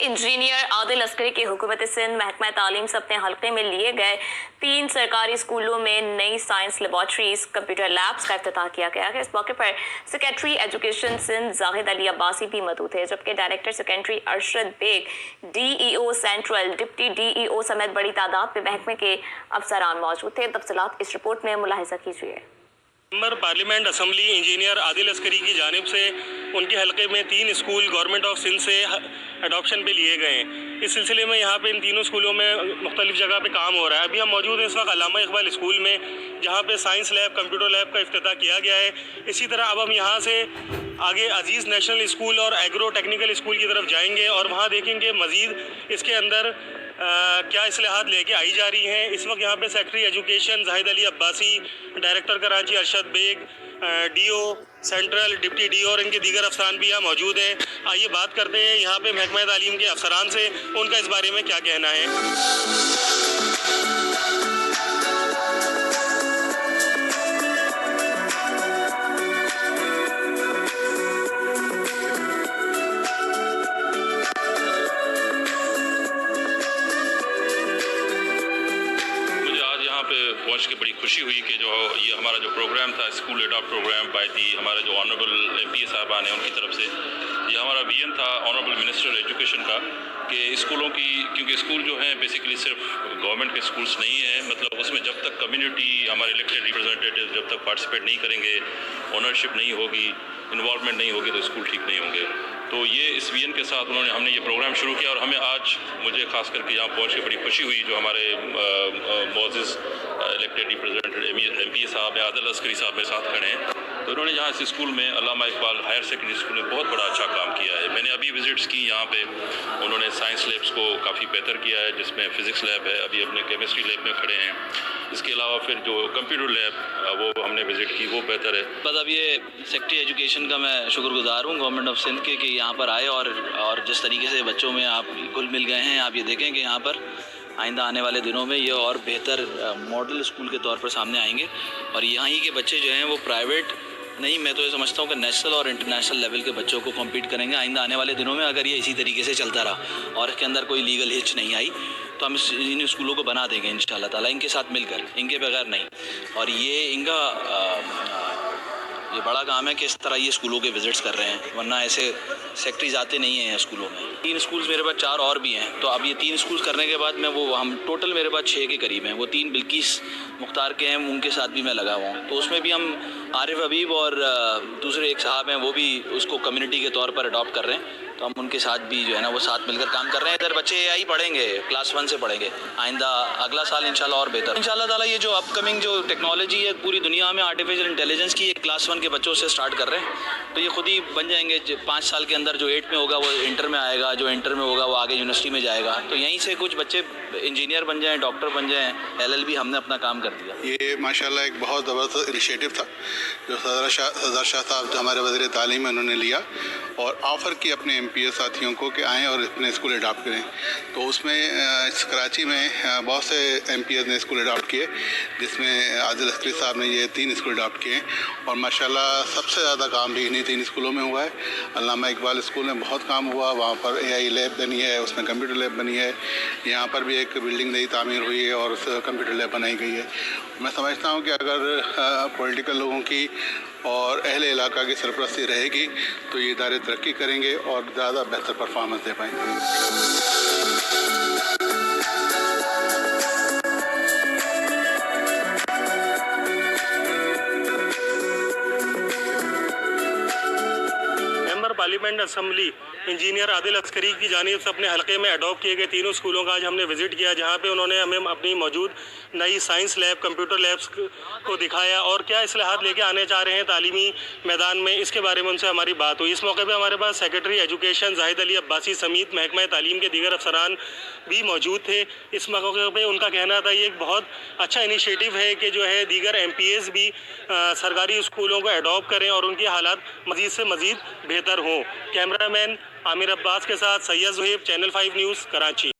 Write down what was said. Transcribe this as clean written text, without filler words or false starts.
Engineer Adil Askari की हुकूमत सिंध महकमा तालीम से अपने हल्के में लिए गए 3 सरकारी स्कूलों में नई साइंस लेबॉर्ट्रीज कंप्यूटर लैब्स का इफ्तिताह किया गया है। इस मौके पर सेक्रेटरी एजुकेशन सिंध जाहिद अली अब्बासी भी मौजूद थे, जबकि director secondary Arshad Baig, DEO central, deputy DEO समेत बड़ी तादाद में महकमे के अफसरान मौजूद थे। तफसीलात इस रिपोर्ट में मुलाहिजा कीजिए। Member parliament assembly engineer Adil Askari की जानिब से उनके हलके में 3 स्कूल गवर्नमेंट ऑफ सिंध से अडॉप्शन पे लिए गए हैं। इस सिलसिले में यहाँ पे इन तीनों स्कूलों में मुख्तलिफ जगह पे काम हो रहा है। अभी हम मौजूद हैं इस वक्त अल्लामा इकबाल स्कूल में, जहाँ पे साइंस लैब, कंप्यूटर लैब का इफ्तिताह किया गया है। इसी तरह अब हम यहाँ से आगे अजीज़ नेशनल स्कूल और एग्रो टेक्निकल स्कूल की तरफ जाएंगे और वहाँ देखेंगे मज़ीद इसके अंदर क्या इस्लाहात लेके आई जा रही हैं। इस वक्त यहाँ पे secretary education Zahid Ali Abbasi, director Karachi Arshad Baig, DO central, deputy DO और इनके दीगर अफसरान भी यहाँ मौजूद हैं। आइए बात करते हैं यहाँ पे महकमा तालीम के अफसरान से, उनका इस बारे में क्या कहना है। पहुंच के बड़ी खुशी हुई कि जो ये हमारा जो प्रोग्राम था school adopt programme by the हमारे जो ऑनरेबल MPA साहबान हैं उनकी तरफ से, ये हमारा विजन था ऑनरेबल मिनिस्टर एजुकेशन का कि स्कूलों की, क्योंकि स्कूल जो हैं बेसिकली सिर्फ गवर्नमेंट के स्कूल्स नहीं हैं, मतलब उसमें जब तक कम्युनिटी, हमारे इलेक्टेड रिप्रेजेंटेटिव जब तक पार्टिसिपेट नहीं करेंगे, ओनरशिप नहीं होगी, इन्वॉल्वमेंट नहीं होगी तो स्कूल ठीक नहीं होंगे। तो ये इस विजन के साथ हमने ये प्रोग्राम शुरू किया और हमें आज मुझे खास करके यहाँ पहुँच के बड़ी खुशी हुई। जो हमारे मोअज़्ज़िज़ इलेक्टेड रिप्रेजेंटेटिव MPA साहब या आदिल अस्करी साहब मेरे साथ खड़े हैं, तो उन्होंने यहाँ इस स्कूल में अल्लामा इकबाल हायर सेकेंडरी स्कूल में बहुत बड़ा अच्छा काम किया है। मैंने अभी विजिट्स की यहाँ पे, उन्होंने साइंस लैब्स को काफ़ी बेहतर किया है, जिसमें फ़िज़िक्स लैब है, अभी अपने केमिस्ट्री लैब में खड़े हैं। इसके अलावा फिर जो कंप्यूटर लैब वो हमने विज़िट की, वो बेहतर है। बस अब ये सेक्रेटरी एजुकेशन का मैं शुक्रगुजार हूँ गवर्नमेंट ऑफ सिंध के कि यहाँ पर आए और जिस तरीके से बच्चों में आप घुल मिल गए हैं। आप ये देखें कि यहाँ पर आइंदा आने वाले दिनों में ये और बेहतर मॉडल स्कूल के तौर पर सामने आएंगे और यहाँ ही के बच्चे जो हैं वो प्राइवेट नहीं, मैं तो ये समझता हूँ कि नेशनल और इंटरनेशनल लेवल के बच्चों को कॉम्पीट करेंगे आइंदा आने वाले दिनों में। अगर ये इसी तरीके से चलता रहा और इसके अंदर कोई लीगल हिच नहीं आई तो हम इन स्कूलों को बना देंगे इंशाल्लाह ताला, इनके साथ मिलकर, इनके बगैर नहीं। और ये इनका ये बड़ा काम है कि इस तरह ये स्कूलों के विज़िट्स कर रहे हैं, वरना ऐसे सेक्रेटरीज आते नहीं हैं स्कूलों में। 3 स्कूल्स मेरे पास 4 और भी हैं, तो अब ये 3 स्कूल्स करने के बाद मैं हम टोटल मेरे पास 6 के करीब हैं। वो 3 बिल्किस मुख्तार के हैं, उनके साथ भी मैं लगा हुआ हूँ। तो उसमें भी हम आरिफ हबीब और दूसरे एक साहब हैं, वो भी उसको कम्युनिटी के तौर पर अडॉप्ट कर रहे हैं, तो हम उनके साथ भी जो है ना वो साथ मिलकर काम कर रहे हैं। इधर बच्चे AI पढ़ेंगे, क्लास 1 से पढ़ेंगे, आइंदा अगला साल इंशाल्लाह और बेहतर इंशाल्लाह ताला। ये जो अपकमिंग जो टेक्नोलॉजी है पूरी दुनिया में आर्टिफिशियल इंटेलिजेंस की, एक क्लास 1 के बच्चों से स्टार्ट कर रहे हैं, तो ये खुद ही बन जाएंगे। 5 साल के अंदर जो 8 में होगा वो इंटर में आएगा, जो इंटर में होगा वो आगे यूनिवर्सिटी में जाएगा। तो यहीं से कुछ बच्चे इंजीनियर बन जाएँ, डॉक्टर बन जाएँ, LLB हमने अपना काम कर दिया। ये माशाल्लाह एक बहुत ज़बरदस्त इनिशिएटिव था जो सदर शाह साहब जो हमारे वज़ीर तालीम है उन्होंने लिया और ऑफ़र की अपने MPA साथियों को कि आएँ और अपने स्कूल अडॉप्ट करें। तो उसमें कराची में बहुत से MPA ने स्कूल अडॉप्ट किए, जिसमें आदिल अस्करी साहब ने ये 3 स्कूल अडॉप्ट किए और माशाल्लाह सबसे ज़्यादा काम भी इन्हीं 3 स्कूलों में हुआ है। अल्लामा इकबाल स्कूल में बहुत काम हुआ, वहाँ पर AI लैब बनी है, उसमें कंप्यूटर लैब बनी है। यहाँ पर भी एक बिल्डिंग नई तामीर हुई है और कंप्यूटर लैब बनाई गई है। मैं समझता हूँ कि अगर पॉलिटिकल लोगों की और अहले इलाका की सरपरस्ती रहेगी तो ये इदारे तरक्की करेंगे और ज़्यादा बेहतर परफॉर्मेंस दे पाएंगे। Parliament assembly engineer Adil Askari की जानिब से अपने हलके में अडॉप्ट किए गए 3 स्कूलों का आज हमने विज़िट किया, जहां पे उन्होंने हमें अपनी मौजूद नई साइंस लैब, कंप्यूटर लैब्स को दिखाया और क्या इस्लाहात लेके आने चाह रहे हैं तालीमी मैदान में, इसके बारे में उनसे हमारी बात हुई। इस मौके पर हमारे पास सेक्रेटरी एजुकेशन जाहिद अली अब्बासी समेत महकमा तालीम के दीगर अफसरान भी मौजूद थे। इस मौके पर उनका कहना था ये एक बहुत अच्छा इनिशिएटिव है कि जो है दीगर MPAs भी सरकारी स्कूलों को अडॉप्ट करें और उनकी हालात मज़ीद से मज़ीद बेहतर हों। कैमरामैन आमिर अब्बास के साथ सैयद ज़ुहैब, चैनल 5 न्यूज़, कराची।